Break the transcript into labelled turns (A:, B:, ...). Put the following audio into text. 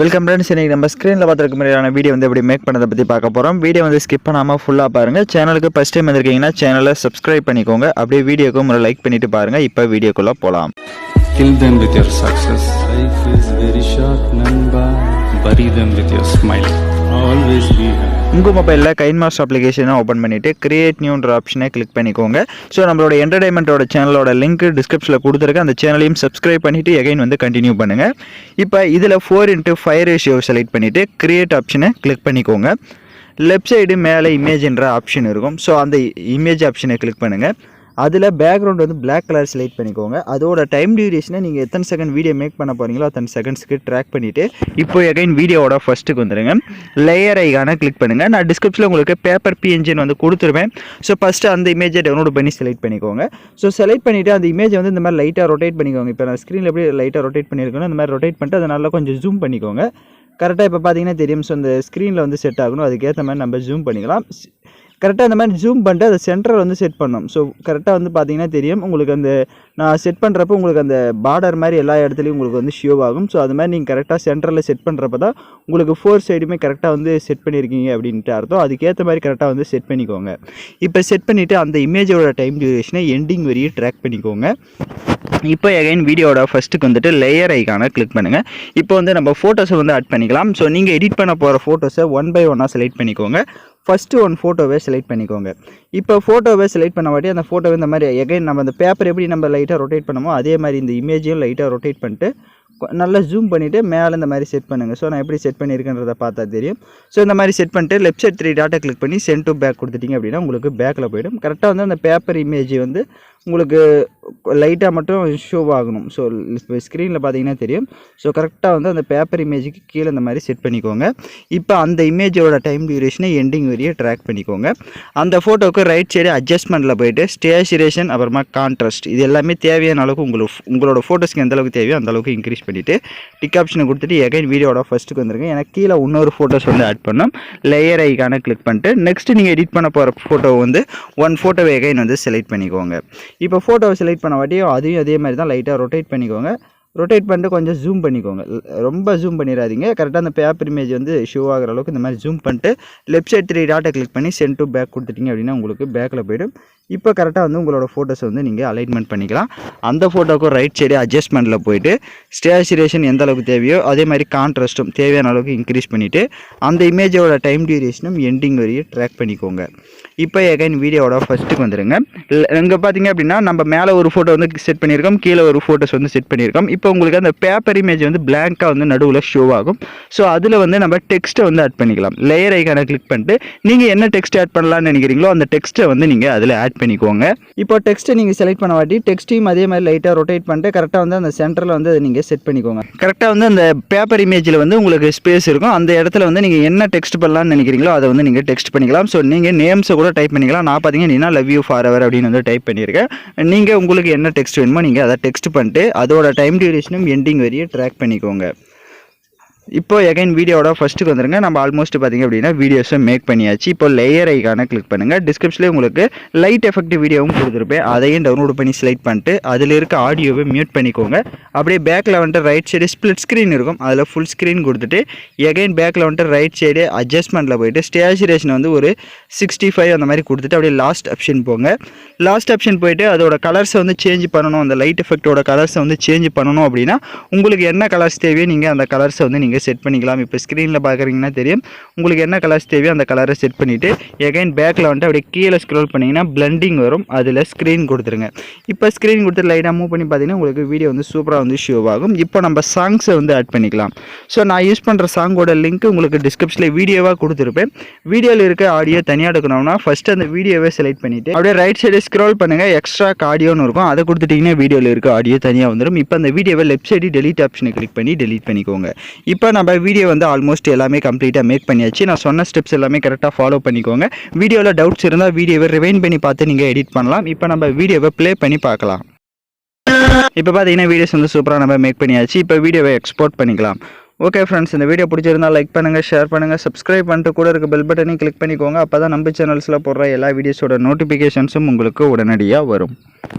A: Welcome friends. இன்னைக்கு நம்ம ஸ்க்ரீனில் பார்த்துருக்க மாதிரியான வீடியோ வந்து எப்படி மேக் பண்ணதை பற்றி பார்க்க போகிறோம். வீடியோ வந்து ஸ்கிப் பண்ணாமல் ஃபுல்லாக பாருங்கள். சேனலுக்கு ஃபஸ்ட் டைம் வந்திருக்கீங்கன்னா சேனலை சப்ஸ்கிரைப் பண்ணிக்கோங்க. அப்படியே வீடியோக்கு ஒரு லைக் பண்ணிட்டு பாருங்கள். இப்போ வீடியோக்குள்ளே போகலாம்.
B: Kill them with your success. Life is very short, Namba. Bury them with your smile. Always be happy.
A: உங்கள் மொபைலில் கைன்மாஸ்டர் அப்ளிகேஷனை ஓப்பன் பண்ணிவிட்டு கிரியேட் நியூன்ற ஆப்ஷனை கிளிக் பண்ணிக்கோங்க. ஸோ நம்மளோட என்டர்டைன்மெண்ட்டோட சேனலோட லிங்க் டிஸ்கிரிப்ஷனில் கொடுத்துருக்க அந்த சேனலையும் சப்ஸ்கிரைப் பண்ணிவிட்டு எகைன் வந்து கண்டினியூ பண்ணுங்கள். இப்போ இதில் 4:5 ரேஷியோ செலக்ட் பண்ணிவிட்டு கிரியேட் ஆப்ஷனை கிளிக் பண்ணிக்கோங்க. லெஃப்ட் சைடு மேலே இமேஜ்ன்ற ஆப்ஷன் இருக்கும். ஸோ அந்த இமேஜ் ஆப்ஷனை கிளிக் பண்ணுங்கள். அதில் பேக்ரவுண்ட் வந்து பிளாக் கலர் செலக்ட் பண்ணிக்கோங்க. அதோட டைம் டியூரேஷனை நீங்கள் எத்தனை செகண்ட் வீடியோ மேக் பண்ண போகிறீங்களோ அத்தனை செகண்ட்ஸ்க்கு ட்ராக் பண்ணிவிட்டு இப்போ எகைன் வீடியோவோட ஃபஸ்ட்டுக்கு வந்துடுங்க. லேயர் ஐகானை கிளிக் பண்ணுங்கள். நான் டிஸ்கிரிப்ஷனில் உங்களுக்கு பேப்பர் PNG வந்து கொடுத்துருவேன். ஸோ ஃபஸ்ட்டு அந்த இமேஜை டவுன்லோட் பண்ணி செலக்ட் பண்ணிக்கோங்க. ஸோ செலக்ட் பண்ணிவிட்டு அந்த இமேஜை வந்து இந்த மாதிரி லைட்டாக ரொட்டேட் பண்ணிக்கோங்க. இப்போ நான் ஸ்க்ரீனில் எப்படி லைட்டாக ரொட்டேட் பண்ணியிருக்கணும் அந்த மாதிரி ரொட்டேட் பண்ணிட்டு அதை நல்லா கொஞ்சம் ஜூம் பண்ணிக்கோங்க. கரெக்டாக இப்போ பார்த்தீங்கன்னா தெரியும். ஸோ அந்த ஸ்க்ரீனில் வந்து செட் ஆகணும். அதுக்கேற்ற மாதிரி நம்ம ஜூம் பண்ணிக்கலாம். கரெக்டாக அந்த மாதிரி ஜூம் பண்ணிட்டு அதை சென்டரில் வந்து செட் பண்ணணும். ஸோ கரெக்டாக வந்து பார்த்தீங்கன்னா தெரியும் உங்களுக்கு அந்த நான் செட் பண்ணுறப்போ உங்களுக்கு அந்த பார்டர் மாதிரி எல்லா இடத்துலையும் உங்களுக்கு வந்து ஷோ ஆகும். ஸோ அது மாதிரி நீங்கள் கரெக்டாக சென்டரில் செட் பண்ணுறப்ப தான் உங்களுக்கு 4 சைடுமே கரெக்டாக வந்து செட் பண்ணியிருக்கீங்க அப்படின்ட்டு அர்த்தம். அதுக்கேற்ற மாதிரி கரெக்டாக வந்து செட் பண்ணிக்கோங்க. இப்போ செட் பண்ணிவிட்டு அந்த இமேஜோட டைம் டியூரேஷனை எண்டிங் வரையும் ட்ராக் பண்ணிக்கோங்க. இப்போ எகைன் வீடியோட ஃபஸ்ட்டுக்கு வந்துட்டு லேயர் ஐகானை கிளிக் பண்ணுங்கள். இப்போ வந்து நம்ம ஃபோட்டோஸை வந்து ஆட் பண்ணிக்கலாம். ஸோ நீங்கள் எடிட் பண்ண போகிற ஃபோட்டோஸை 1 by 1 செலக்ட் பண்ணிக்கோங்க. ஃபஸ்ட்டு 1 ஃபோட்டோவே செலக்ட் பண்ணிக்கோங்க. இப்போ ஃபோட்டோவை செலக்ட் பண்ண வாட்டி அந்த ஃபோட்டோவை இந்த மாதிரி எகைன் நம்ம அந்த பேப்பர் எப்படி நம்ம லைட்டாக ரொட்டேட் பண்ணமோ அதே மாதிரி இந்த இமேஜையும் லைட்டாக ரொட்டேட் பண்ணிட்டு நல்லா ஜூம் பண்ணிவிட்டு மேலே இந்த மாதிரி செட் பண்ணுங்கள். ஸோ நான் எப்படி செட் பண்ணியிருக்கேன்றதை பார்த்தா தெரியும். ஸோ இந்த மாதிரி செட் பண்ணிட்டு லெஃப்ட் சைட் 3 டாட்டை கிளிக் பண்ணி சென்ட் டு பேக் கொடுத்துட்டிங்க அப்படின்னா உங்களுக்கு பேக்கில் போய்டும். கரெக்டாக வந்து அந்த பேப்பர் இமேஜ் வந்து உங்களுக்கு லைட்டாக மட்டும் ஷோ ஆகணும். ஸோ இப்போ ஸ்க்ரீனில் பார்த்தீங்கன்னா தெரியும். ஸோ கரெக்டாக வந்து அந்த பேப்பர் இமேஜுக்கு கீழே இந்த மாதிரி செட் பண்ணிக்கோங்க. இப்போ அந்த இமேஜோட டைம் டியூரேஷனை எண்டிங் வரையும் ட்ராக் பண்ணிக்கோங்க. அந்த ஃபோட்டோவுக்கு ரைட் சைடு அட்ஜஸ்ட்மெண்ட்டில் போய்ட்டு ஸ்டேச்சுரேஷன் அப்புறமா கான்ட்ராஸ்ட் இது எல்லாமே தேவையான அளவுக்கு உங்களோட ஃபோட்டோஸ்க்கு எந்த அளவுக்கு தேவையோ அந்த அளவுக்கு இன்க்ரீஸ் பண்ணிவிட்டு டிக் ஆப்ஷனை கொடுத்துட்டு எகைன் வீடியோட ஃபஸ்ட்டுக்கு வந்துருங்க. எனக்கு கீழே இன்னொரு ஃபோட்டோஸ் வந்து ஆட் பண்ணோம். லேயர் ஐகானை கிளிக் பண்ணிட்டு நெக்ஸ்ட்டு நீங்கள் எடிட் பண்ண போகிற ஃபோட்டோ வந்து 1 ஃபோட்டோவை எகைன் வந்து செலக்ட் பண்ணிக்கோங்க. இப்போ ஃபோட்டோவை செலக்ட் பண்ண வாட்டியும் அதையும் அதே மாதிரி தான் லைட்டாக ரொட்டேட் பண்ணிக்கோங்க. ரொட்டேட் பண்ணிட்டு கொஞ்சம் ஜூம் பண்ணிக்கோங்க. ரொம்ப ஜூம் பண்ணிடாதீங்க. கரெக்டாக அந்த பேப்பர் இமேஜ் வந்து ஷோ ஆகிற அளவுக்கு இந்த மாதிரி ஜூம் பண்ணிட்டு லெஃப்ட் சைட் 3 டாட்டை கிளிக் பண்ணி சென்ட் டு பேக் கொடுத்துட்டிங்க அப்படின்னா உங்களுக்கு பேக்கில் போய்டும். இப்போ கரெக்டாக வந்து உங்களோட ஃபோட்டோஸை வந்து நீங்கள் அலைன்மெண்ட் பண்ணிக்கலாம். அந்த ஃபோட்டோக்கும் ரைட் சைடு அட்ஜஸ்ட்மெண்ட்டில் போய்ட்டு ஸ்டேச்சுரேஷன் எந்த அளவுக்கு தேவையோ அதே மாதிரி கான்ட்ராஸ்ட்டும் தேவையான அளவுக்கு இன்க்ரீஸ் பண்ணிவிட்டு அந்த இமேஜோட டைம் டியூரேஷனும் எண்டிங் வரையும் ட்ராக் பண்ணிக்கோங்க. இப்போ எகைன் வீடியோட ஃபஸ்ட்டுக்கு வந்துடுங்க. இங்கே பார்த்தீங்க அப்படின்னா நம்ம மேலே ஒரு ஃபோட்டோ வந்து செட் பண்ணியிருக்கோம், கீழே ஒரு ஃபோட்டோஸ் வந்து செட் பண்ணியிருக்கோம். இப்போ உங்களுக்கு அந்த பேப்பர் இமேஜ் வந்து பிளாங்காக வந்து நடுவில் ஷோ ஆகும். ஸோ அதில் வந்து நம்ம டெக்ஸ்ட்டை வந்து ஆட் பண்ணிக்கலாம். லேயர் ஐகானை கிளிக் பண்ணிட்டு நீங்கள் என்ன டெக்ஸ்ட் ஆட் பண்ணலாம்னு நினைக்கிறீங்களோ அந்த டெக்ஸ்ட்டை வந்து நீங்கள் அதில் ஆட் பண்ணிக்கோங்க. இப்போ டெக்ஸ்ட்டை நீங்கள் செலக்ட் பண்ண வாட்டி டெக்ஸ்ட்டையும் அதே மாதிரி லைட்டாக ரொட்டேட் பண்ணிட்டு கரெக்டாக வந்து அந்த சென்டரில் வந்து அதை நீங்கள் செட் பண்ணிக்கோங்க. கரெக்டாக வந்து அந்த பேப்பர் இமேஜில் வந்து உங்களுக்கு ஸ்பேஸ் இருக்கும். அந்த இடத்துல வந்து நீங்கள் என்ன டெக்ஸ்ட் பண்ணலாம்னு நினைக்கிறீங்களோ அதை வந்து நீங்கள் டெக்ஸ்ட் பண்ணிக்கலாம். ஸோ நீங்கள் நேம்ஸை கூட டைப் பண்ணிக்கலாம். நான் பார்த்தீங்கன்னா லவ் யூ ஃபார் எவர் அப்படின்னு வந்து டைப் பண்ணியிருக்கேன். நீங்கள் உங்களுக்கு என்ன டெக்ஸ்ட் வேணுமோ நீங்கள் அதை டெக்ஸ்ட் பண்ணிட்டு அதோட டைம் டியூரேஷனும் எண்டிங் வரையும் ட்ராக் பண்ணிக்கோங்க. இப்போ எகைன் வீடியோட ஃபஸ்ட்டுக்கு வந்துருங்க. நம்ம ஆல்மோஸ்ட் பார்த்தீங்க அப்படின்னா வீடியோஸை மேக் பண்ணியாச்சு. இப்போ லேயர் ஐகானை கிளிக் பண்ணுங்கள். டிஸ்கிரிப்ஷனில் உங்களுக்கு லைட் எஃபெக்ட் வீடியோவும் கொடுத்துருப்பேன். அதையும் டவுன்லோட் பண்ணி செலக்ட் பண்ணிட்டு அதில் இருக்க ஆடியோவை மியூட் பண்ணிக்கோங்க. அப்படியே பேக்கில் வந்துட்டு ரைட் சைடு ஸ்ப்ளிட் ஸ்க்ரீன் இருக்கும். அதில் ஃபுல் ஸ்க்ரீன் கொடுத்துட்டு எகைன் பேக்கில் வந்துட்டு ரைட் சைடு அட்ஜஸ்ட்மெண்ட்டில் போய்ட்டு ஸ்டேச்சுரேஷன் வந்து ஒரு 65 அந்த மாதிரி கொடுத்துட்டு அப்படியே லாஸ்ட் ஆப்ஷன் போங்க. லாஸ்ட் ஆப்ஷன் போய்ட்டு அதோட கலர்ஸை வந்து சேஞ்ச் பண்ணணும். அந்த லைட் எஃபெக்டோட கலர்ஸை வந்து சேஞ்ச் பண்ணணும் அப்படின்னா உங்களுக்கு என்ன கலர்ஸ் தேவையோ நீங்கள் அந்த கலர்ஸை வந்து நீங்கள் செட் பண்ணிக்கலாம். இப்போ ஸ்க்ரீனில் பார்க்குறீங்கன்னா தெரியும். உங்களுக்கு என்ன கலர்ஸ் தேவையோ அந்த கலரை செட் பண்ணிவிட்டு எகைன் பேக்கில் வந்துட்டு அப்படியே கீழே ஸ்க்ரோல் பண்ணிங்கன்னா பிளண்டிங் வரும். அதில் ஸ்க்ரீன் கொடுத்துருங்க. இப்போ ஸ்க்ரீன் கொடுத்து லைட்டாக மூவ் பண்ணி பார்த்தீங்கன்னா உங்களுக்கு வீடியோ வந்து சூப்பராக வந்து ஷோ ஆகும். இப்போ நம்ம சாங்ஸை வந்து ஆட் பண்ணிக்கலாம். ஸோ நான் யூஸ் பண்ணுற சாங்கோட லிங்க் உங்களுக்கு டிஸ்கிரிப்ஷனில் வீடியோவாக கொடுத்துருப்பேன். வீடியோவில் இருக்க ஆடியோ தனியாக எடுக்கணும்னா ஃபஸ்ட்டு அந்த வீடியோவை செலக்ட் பண்ணிவிட்டு அப்படியே ரைட் சைடு ஸ்க்ரோல் பண்ணுங்கள். எக்ஸ்ட்ரா ஆடியோன்னு இருக்கும். அதை கொடுத்துட்டிங்கன்னா வீடியோவில் இருக்க ஆடியோ தனியாக வந்துடும். இப்போ அந்த வீடியோவை லெஃப்ட் சைடு டெலிட் ஆப்ஷனை கிளிக் பண்ணி டெலிட் பண்ணிக்கோங்க. இப்போ நம்ம வீடியோ வந்து ஆல்மோஸ்ட் எல்லாமே கம்ப்ளீட்டாக மேக் பண்ணியாச்சு. நான் சொன்ன ஸ்டெப்ஸ் எல்லாமே கரெக்டாக ஃபாலோ பண்ணிக்கோங்க. வீடியோவில் டவுட்ஸ் இருந்தால் வீடியோவை ரிவைண்ட் பண்ணி பார்த்து நீங்கள் எடிட் பண்ணலாம். இப்போ நம்ம வீடியோவை ப்ளே பண்ணி பார்க்கலாம். இப்போ பார்த்தீங்கன்னா வீடியோஸ் வந்து சூப்பராக நம்ம மேக் பண்ணியாச்சு. இப்போ வீடியோவை எக்ஸ்போர்ட் பண்ணிக்கலாம். ஓகே ஃப்ரெண்ட்ஸ், இந்த வீடியோ பிடிச்சிருந்தால் லைக் பண்ணுங்கள், ஷேர் பண்ணுங்கள், சப்ஸ்கிரைப் பண்ணிட்டு கூட இருக்க பெல் பட்டனையும் கிளிக் பண்ணிக்கோங்க. அப்போ தான் நம்ம சேனல்ஸில் போடுற எல்லா வீடியோஸோட நோட்டிஃபிகேஷன்ஸும் உங்களுக்கு உடனடியாக வரும்.